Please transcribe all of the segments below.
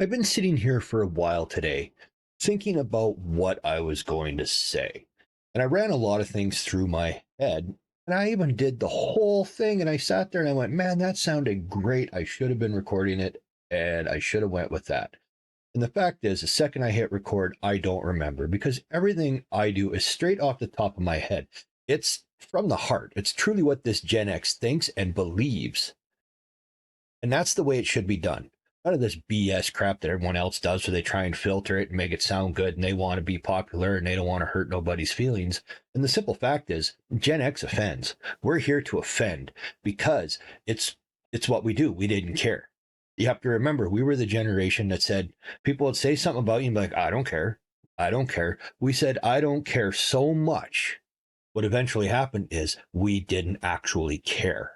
I've been sitting here for a while today, thinking about what I was going to say. And I ran a lot of things through my head. And I even did the whole thing. And I sat there and I went, man, that sounded great. I should have been recording it. And I should have went with that. And the fact is, the second I hit record, I don't remember because everything I do is straight off the top of my head. It's from the heart. It's truly what this Gen X thinks and believes. And that's the way it should be done. None of this BS crap that everyone else does where they try and filter it and make it sound good and they want to be popular and they don't want to hurt nobody's feelings. And the simple fact is Gen X offends. We're here to offend because it's what we do. We didn't care. You have to remember, we were the generation that said people would say something about you and be like, I don't care. I don't care. We said, I don't care so much. What eventually happened is we didn't actually care.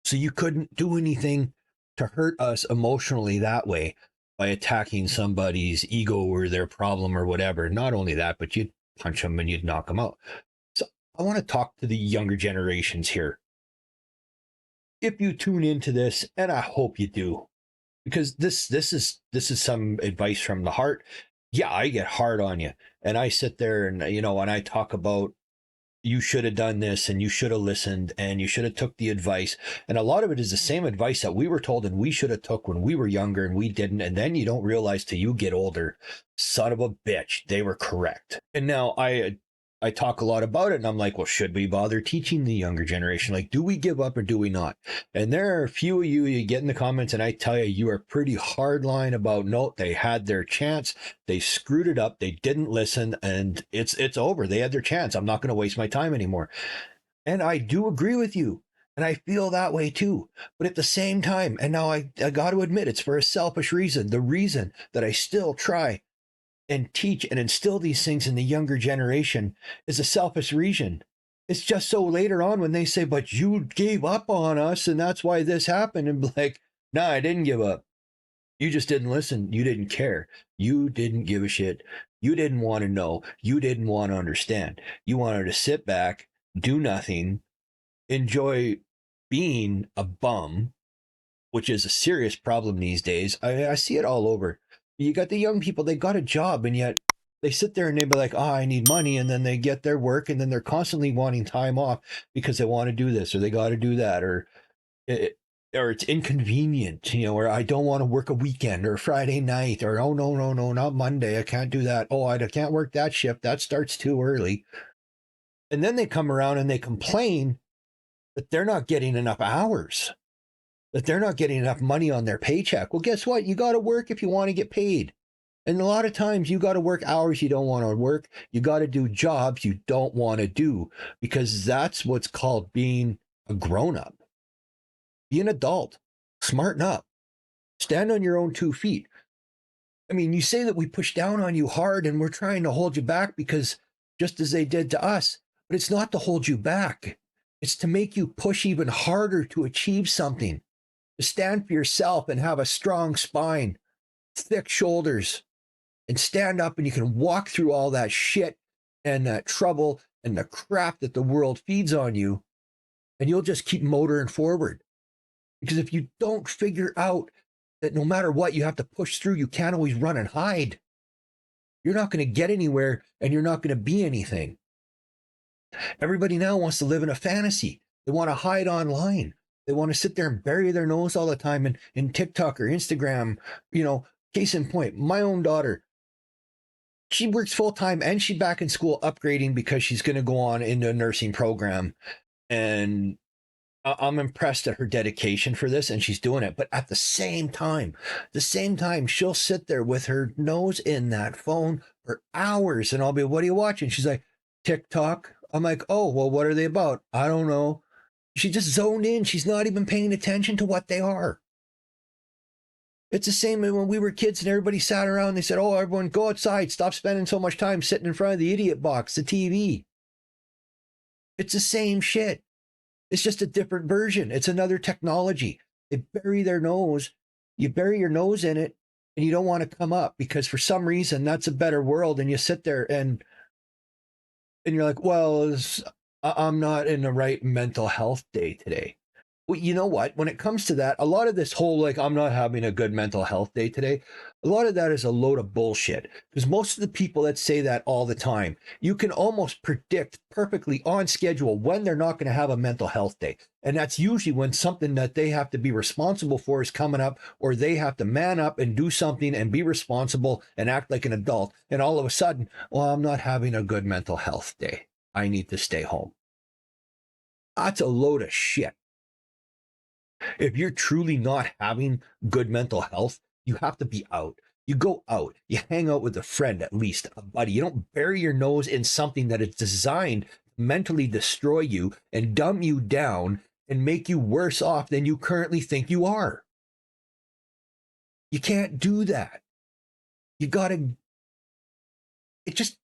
So you couldn't do anything to hurt us emotionally that way by attacking somebody's ego or their problem or whatever. Not only that, but you'd punch them and you'd knock them out. So I want to talk to the younger generations here. If you tune into this, and I hope you do, because this is some advice from the heart. Yeah, I get hard on you, and I sit there and and I talk about you should have done this and you should have listened and you should have took the advice, and a lot of it is the same advice that we were told and we should have took when we were younger and we didn't, and then you don't realize till you get older, son of a bitch, they were correct. And now I talk a lot about it and I'm like, well, should we bother teaching the younger generation? Like, do we give up or do we not? And there are a few of you get in the comments and I tell you, you are pretty hardline about, no, they had their chance. They screwed it up. They didn't listen and it's over. They had their chance. I'm not going to waste my time anymore. And I do agree with you. And I feel that way too. But at the same time, and now I got to admit, it's for a selfish reason. The reason that I still try and teach and instill these things in the younger generation is a selfish reason. It's just so later on when they say, but you gave up on us and that's why this happened. And be like, no, I didn't give up. You just didn't listen. You didn't care. You didn't give a shit. You didn't want to know. You didn't want to understand. You wanted to sit back, do nothing, enjoy being a bum, which is a serious problem these days. I see it all over. You got the young people, they got a job, and yet they sit there and they be like, oh, I need money. And then they get their work, and then they're constantly wanting time off because they want to do this or they got to do that, or it's inconvenient, or I don't want to work a weekend or a Friday night, or oh, no, not Monday. I can't do that. Oh, I can't work that shift. That starts too early. And then they come around and they complain that they're not getting enough hours, that they're not getting enough money on their paycheck. Well, guess what? You got to work if you want to get paid. And a lot of times you got to work hours you don't want to work. You got to do jobs you don't want to do, because that's what's called being a grown up. Be an adult. Smarten up. Stand on your own 2 feet. I mean, you say that we push down on you hard and we're trying to hold you back because just as they did to us, but it's not to hold you back. It's to make you push even harder to achieve something. To stand for yourself and have a strong spine, thick shoulders, and stand up and you can walk through all that shit and that trouble and the crap that the world feeds on you, and you'll just keep motoring forward. Because if you don't figure out that no matter what you have to push through, you can't always run and hide, you're not going to get anywhere and you're not going to be anything. Everybody now wants to live in a fantasy. They want to hide online. They want to sit there and bury their nose all the time in TikTok or Instagram. Case in point, my own daughter, she works full time and she's back in school upgrading because she's going to go on into a nursing program. And I'm impressed at her dedication for this, and she's doing it. But at the same time, she'll sit there with her nose in that phone for hours, and I'll be, what are you watching? She's like, TikTok. I'm like, oh, well, what are they about? I don't know. She just zoned in. She's not even paying attention to what they are. It's the same when we were kids and everybody sat around and they said, oh, everyone go outside. Stop spending so much time sitting in front of the idiot box, the TV. It's the same shit. It's just a different version. It's another technology. They bury their nose. You bury your nose in it and you don't want to come up because for some reason that's a better world. And you sit there and you're like, well, I'm not in the right mental health day today. Well, you know what? When it comes to that, a lot of this whole like, I'm not having a good mental health day today, a lot of that is a load of bullshit. Because most of the people that say that all the time, you can almost predict perfectly on schedule when they're not going to have a mental health day. And that's usually when something that they have to be responsible for is coming up, or they have to man up and do something and be responsible and act like an adult. And all of a sudden, well, I'm not having a good mental health day. I need to stay home. That's a load of shit. If you're truly not having good mental health, you have to be out. You go out, you hang out with a friend, at least a buddy. You don't bury your nose in something that is designed to mentally destroy you and dumb you down and make you worse off than you currently think you are. You can't do that. You gotta, it just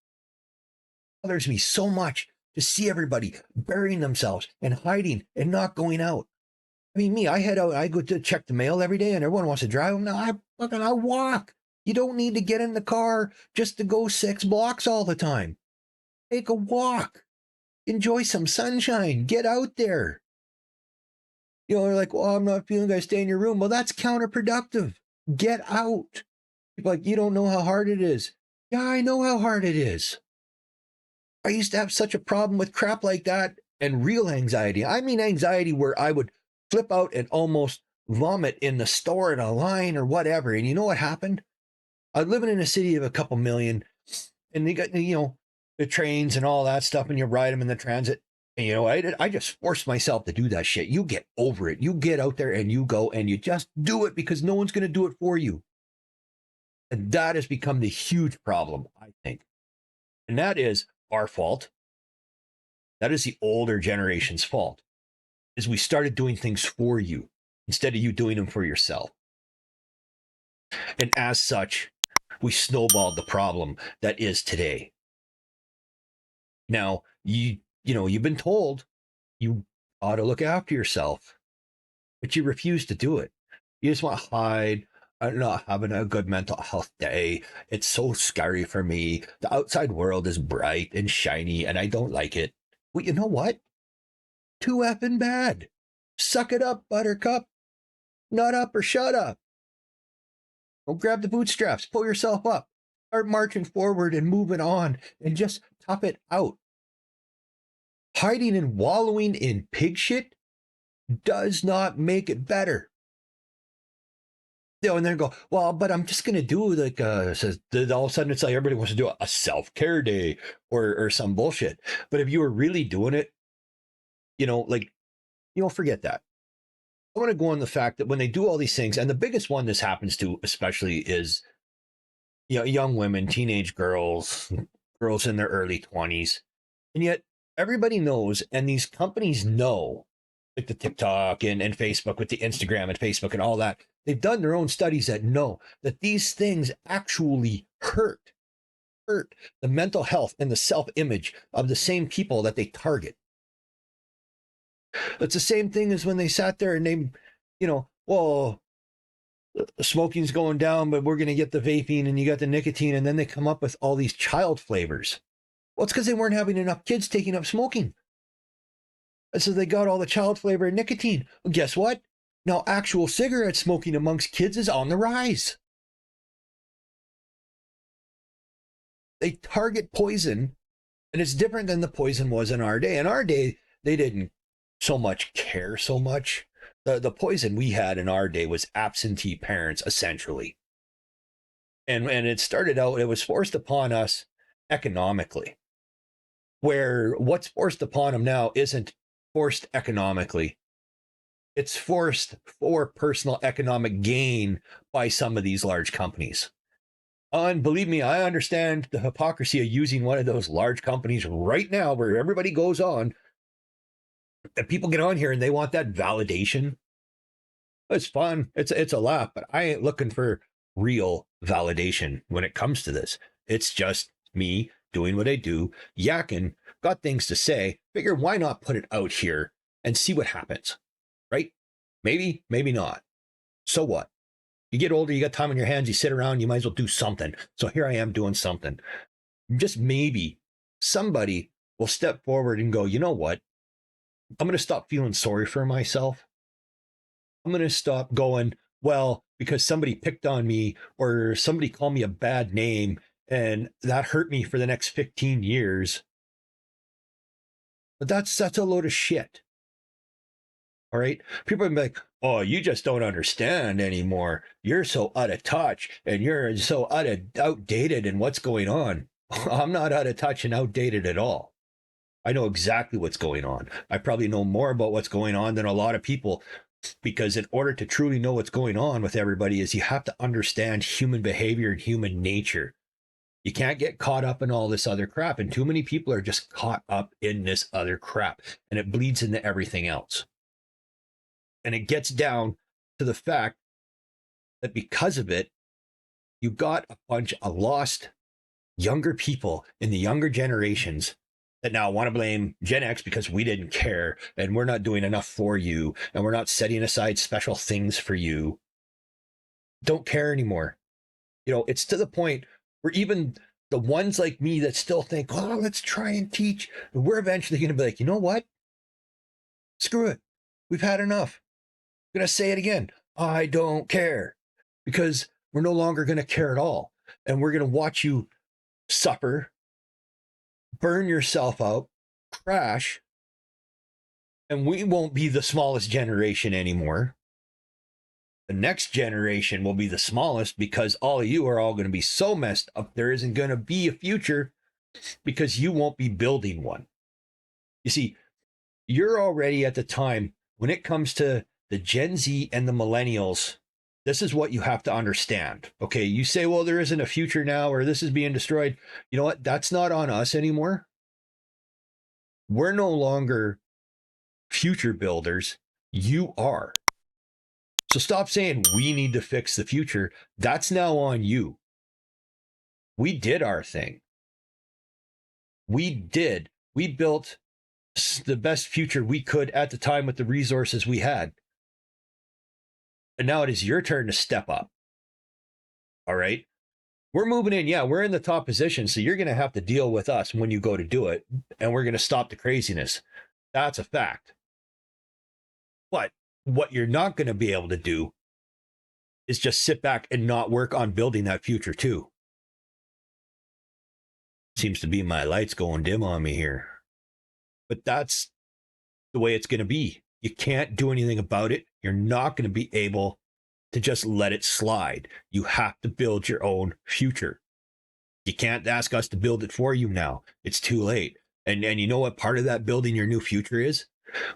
bothers me so much to see everybody burying themselves and hiding and not going out. I mean, me, I head out, I go to check the mail every day, and everyone wants to drive. No, I walk. You don't need to get in the car just to go 6 blocks all the time. Take a walk. Enjoy some sunshine. Get out there. You know, they're like, well, I'm not feeling good. Stay in your room. Well, that's counterproductive. Get out. People are like, you don't know how hard it is. Yeah, I know how hard it is. I used to have such a problem with crap like that and real anxiety. I mean, anxiety where I would flip out and almost vomit in the store in a line or whatever. And you know what happened? I was living in a city of a couple million, and they got, you know, the trains and all that stuff, and you ride them in the transit. And you know, I just forced myself to do that shit. You get over it. You get out there and you go and you just do it because no one's going to do it for you. And that has become the huge problem, I think. And that is our fault. That is the older generation's fault. Is we started doing things for you instead of you doing them for yourself. And as such, we snowballed the problem that is today. Now, you know, you've been told you ought to look after yourself, but you refuse to do it. You just want to hide. I'm not having a good mental health day. It's so scary for me. The outside world is bright and shiny, and I don't like it. Well, you know what? Too effing bad. Suck it up, buttercup. Nut up or shut up. Don't grab the bootstraps. Pull yourself up. Start marching forward and moving on and just tough it out. Hiding and wallowing in pig shit does not make it better. You know, and then go, well, but I'm just going to do like, says all of a sudden it's like everybody wants to do a self-care day or some bullshit. But if you were really doing it, you know, like, you know, forget that. I want to go on the fact that when they do all these things, and the biggest one this happens to especially is, you know, young women, teenage girls, girls in their early 20s. And yet everybody knows, and these companies know, like the TikTok and Facebook with the Instagram and Facebook and all that, they've done their own studies that know that these things actually hurt the mental health and the self-image of the same people that they target. It's the same thing as when they sat there and they, you know, well, smoking's going down, but we're going to get the vaping and you got the nicotine. And then they come up with all these child flavors. Well, it's because they weren't having enough kids taking up smoking. And so they got all the child flavor and nicotine. Well, guess what? Now actual cigarette smoking amongst kids is on the rise. They target poison, and it's different than the poison was in our day. In our day, they didn't so much care so much. The poison we had in our day was absentee parents, essentially. And it started out, it was forced upon us economically, where what's forced upon them now isn't forced economically. It's forced for personal economic gain by some of these large companies. And believe me, I understand the hypocrisy of using one of those large companies right now where everybody goes on and people get on here and they want that validation. It's fun. It's a laugh, but I ain't looking for real validation when it comes to this. It's just me doing what I do, yakking, got things to say. Figure why not put it out here and see what happens, right? Maybe, maybe not. So what? You get older, you got time on your hands, you sit around, you might as well do something. So here I am doing something. Just maybe somebody will step forward and go, you know what? I'm going to stop feeling sorry for myself I'm going to stop going, well, because somebody picked on me or somebody called me a bad name and that hurt me for the next 15 years. But that's a load of shit. All right. People are like, oh, you just don't understand anymore. You're so out of touch and you're so outdated in what's going on. I'm not out of touch and outdated at all. I know exactly what's going on. I probably know more about what's going on than a lot of people, because in order to truly know what's going on with everybody is you have to understand human behavior and human nature. You can't get caught up in all this other crap. And too many people are just caught up in this other crap, and it bleeds into everything else. And it gets down to the fact that because of it, you got a bunch of lost younger people in the younger generations that now want to blame Gen X because we didn't care and we're not doing enough for you and we're not setting aside special things for you. Don't care anymore. You know, it's to the point where even the ones like me that still think, oh, let's try and teach, we're eventually going to be like, you know what? Screw it. We've had enough. I'm going to say it again. I don't care, because we're no longer going to care at all. And we're going to watch you suffer, burn yourself out, crash, and we won't be the smallest generation anymore. The next generation will be the smallest, because all of you are all going to be so messed up there isn't going to be a future, because you won't be building one. You see, you're already at the time when it comes to the Gen Z and the millennials. This is what you have to understand. Okay, you say, well, there isn't a future now, or this is being destroyed. You know what? That's not on us anymore. We're no longer future builders. You are. So stop saying we need to fix the future. That's now on you. We did our thing. We built the best future we could at the time with the resources we had. And now it is your turn to step up. All right. We're moving in. Yeah, we're in the top position. So you're going to have to deal with us when you go to do it. And we're going to stop the craziness. That's a fact. But what you're not going to be able to do is just sit back and not work on building that future too. Seems to be my lights going dim on me here. But that's the way it's going to be. You can't do anything about it. You're not going to be able to just let it slide. You have to build your own future. You can't ask us to build it for you now. It's too late. And you know what part of that building your new future is?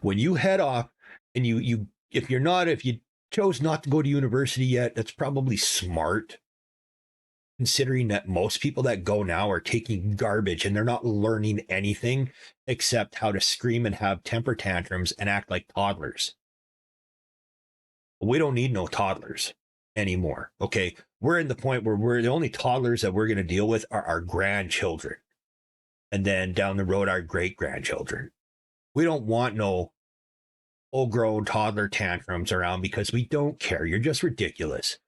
When you head off and if you chose not to go to university yet, that's probably smart, considering that most people that go now are taking garbage and they're not learning anything except how to scream and have temper tantrums and act like toddlers. We don't need no toddlers anymore. Okay. We're in the point where we're the only toddlers that we're going to deal with are our grandchildren. And then down the road, our great grandchildren. We don't want no full grown toddler tantrums around, because we don't care. You're just ridiculous.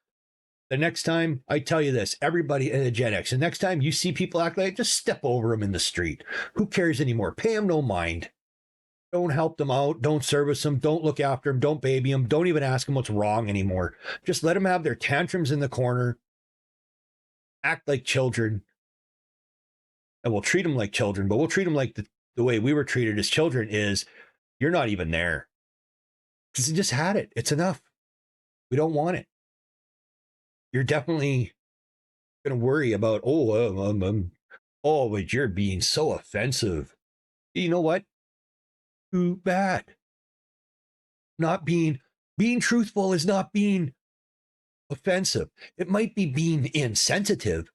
The next time, I tell you this, everybody in the Gen X, the next time you see people act like, just step over them in the street. Who cares anymore? Pay them no mind. Don't help them out. Don't service them. Don't look after them. Don't baby them. Don't even ask them what's wrong anymore. Just let them have their tantrums in the corner. Act like children. And we'll treat them like children, but we'll treat them like the way we were treated as children is, you're not even there. Because you just had it. It's enough. We don't want it. You're definitely going to worry about, but you're being so offensive. You know what? Too bad. Not being truthful is not being offensive. It might be being insensitive,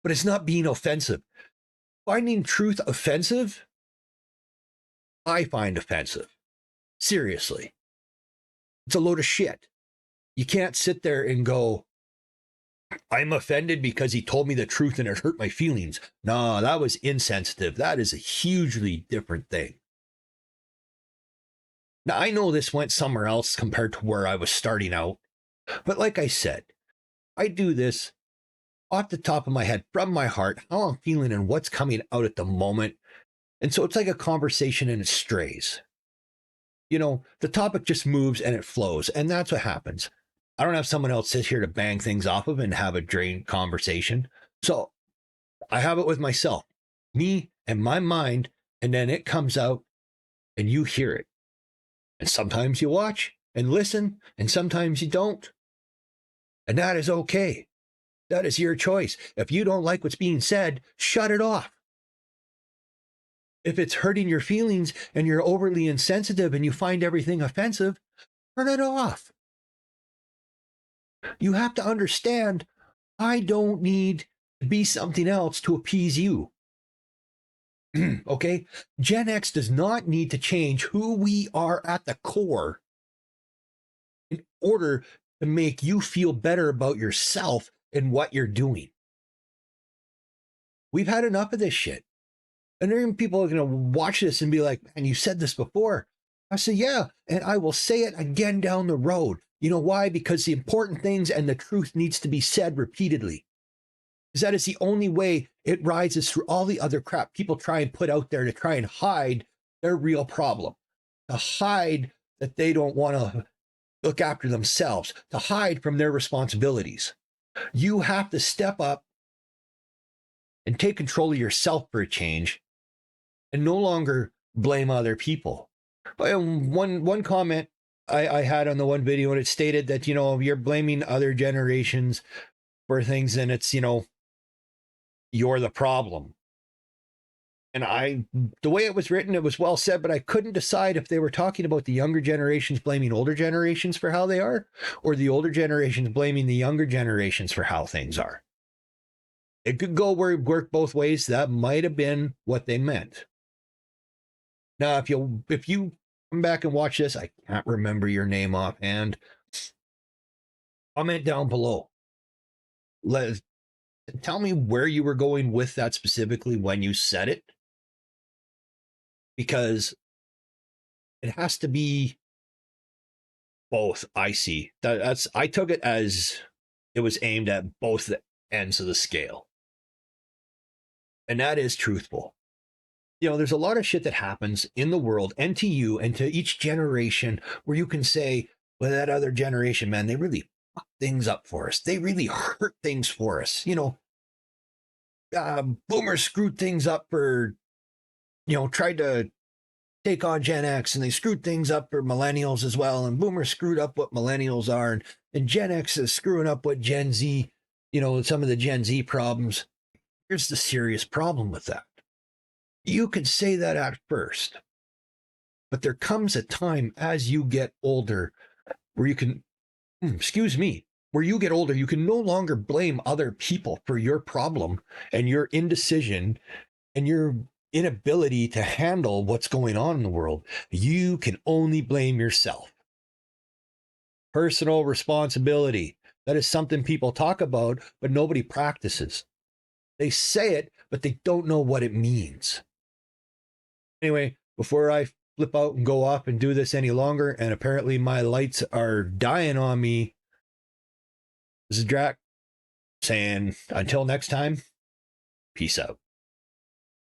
but it's not being offensive. Finding truth offensive, I find offensive. Seriously. It's a load of shit. You can't sit there and go, I'm offended because he told me the truth and it hurt my feelings. No, that was insensitive. That is a hugely different thing. Now, I know this went somewhere else compared to where I was starting out, but like I said, I do this off the top of my head, from my heart, how I'm feeling and what's coming out at the moment. And so it's like a conversation and it strays. the topic just moves and it flows. And that's what happens. I don't have someone else sit here to bang things off of and have a drained conversation. So I have it with myself, me and my mind, and then it comes out and you hear it. And sometimes you watch and listen, and sometimes you don't. And that is okay. That is your choice. If you don't like what's being said, shut it off. If it's hurting your feelings and you're overly insensitive and you find everything offensive, turn it off. You have to understand, I don't need to be something else to appease you. Okay? Gen X does not need to change who we are at the core in order to make you feel better about yourself and what you're doing. We've had enough of this shit. And there are people are going to watch this and be like, man, you said this before. I say, yeah, and I will say it again down the road. You know why? Because the important things and the truth needs to be said repeatedly. Because that is the only way it rises through all the other crap people try and put out there to try and hide their real problem, to hide that they don't want to look after themselves, to hide from their responsibilities. You have to step up and take control of yourself for a change and no longer blame other people. One comment I had on the one video, and it stated that, you're blaming other generations for things and it's, you're the problem. And the way it was written, it was well said, but I couldn't decide if they were talking about the younger generations blaming older generations for how they are, or the older generations blaming the younger generations for how things are. It could work both ways. That might have been what they meant. Now, if you come back and watch this, I can't remember your name offhand. Comment down below. Tell me where you were going with that specifically when you said it. Because it has to be both, I see. I took it as it was aimed at both ends of the scale. And that is truthful. There's a lot of shit that happens in the world and to you and to each generation where you can say, well, that other generation, man, they really fucked things up for us. They really hurt things for us. Boomers screwed things up for, tried to take on Gen X, and they screwed things up for millennials as well. And boomers screwed up what millennials are. And Gen X is screwing up what Gen Z, some of the Gen Z problems. Here's the serious problem with that. You could say that at first, but there comes a time as you get older where you can, where you get older, you can no longer blame other people for your problem and your indecision and your inability to handle what's going on in the world. You can only blame yourself. Personal responsibility. That is something people talk about, but nobody practices. They say it, but they don't know what it means. Anyway, before I flip out and go off and do this any longer, and apparently my lights are dying on me, this is Drac saying, until next time, peace out.